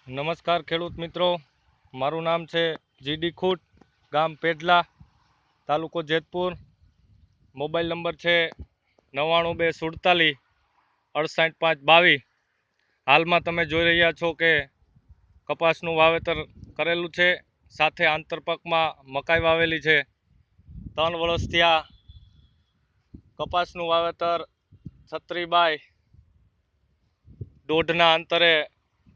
નમસ્કાર ખેડૂત મિત્રો, મારું નામ છે જીડી ખૂટ, ગામ પેડલા, તાલુકો જેતપુર. મોબાઈલ નંબર છે 9924486522. હાલમાં તમે જોઈ રહ્યા છો કે કપાસનું વાવેતર કરેલું છે, સાથે આંતરપાકમાં મકાઈ વાવેલી છે. 3 વર્ષથી આ કપાસનું વાવેતર 36x1.5 અંતરે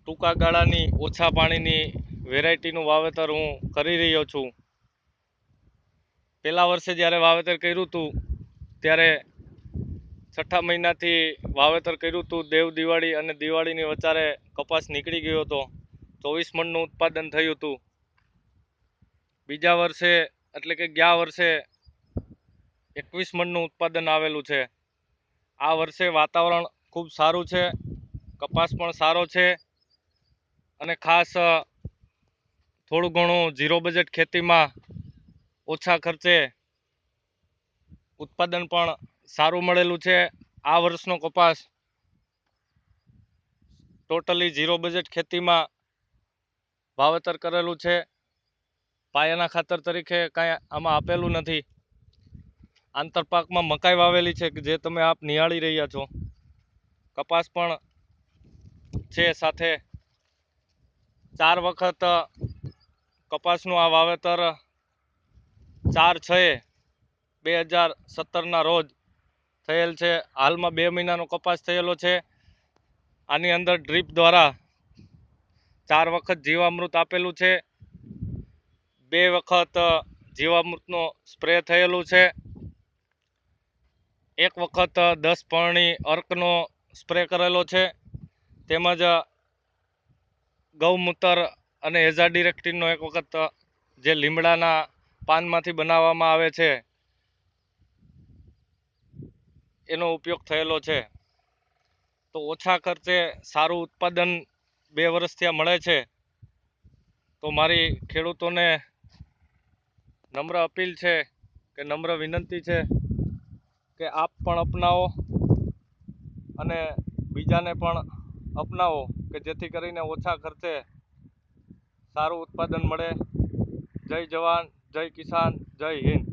ટૂંકા ગાળાની ઓછા પાણીની વેરાયટીનું વાવેતર હું કરી રહ્યો છું. પહેલા વર્ષે જ્યારે વાવેતર કર્યું હતું ત્યારે 6ઠા મહિનાથી વાવેતર કર્યું હતું. દેવ દિવાળી અને દિવાળીની વચારે કપાસ નીકળી ગયો હતો. 24 મણનું ઉત્પાદન થયું હતું. બીજા વર્ષે એટલે કે ગયા વર્ષે 21 મણનું ઉત્પાદન આવેલું છે. આ વર્ષે વાતાવરણ ખૂબ સારું છે, કપાસ પણ સારો છે અને ખાસ થોડું ઘણું ઝીરો બજેટ ખેતીમાં ઓછા ખર્ચે ઉત્પાદન પણ સારું મળેલું છે. આ વર્ષનો કપાસ ટોટલી ઝીરો બજેટ ખેતીમાં વાવેતર કરેલું છે. પાયાના ખાતર તરીકે કાંઈ આમાં આપેલું નથી. આંતરપાકમાં મકાઈ વાવેલી છે કે જે તમે આપ નિહાળી રહ્યા છો. કપાસ પણ છે, સાથે 4 વખત કપાસનું આ વાવેતર 4/6/2017ના રોજ થયેલ છે. હાલમાં 2 મહિનાનો કપાસ થયેલો છે. આની અંદર ડ્રીપ દ્વારા 4 વખત જીવામૃત આપેલું છે, 2 વખત જીવામૃતનો સ્પ્રે થયેલું છે, 1 વખત 10 પર્ણી અર્કનો સ્પ્રે કરેલો છે, તેમજ ગૌમૂત્ર અને એઝાડિરેક્ટિનનો 1 વખત જે લીમડાના પાનમાંથી બનાવવામાં આવે છે એનો ઉપયોગ થયેલો છે. તો ઓછા ખર્ચે સારું ઉત્પાદન 2 વર્ષથી આ મળે છે. તો મારી ખેડૂતોને નમ્ર અપીલ છે કે નમ્ર વિનંતી છે કે આપ પણ અપનાવો અને બીજાને પણ અપનાવો કે જેથી કરીને ઓછા ખર્ચે સારું ઉત્પાદન મળે. જય જવાન, જય કિસાન, જય હિન્દ.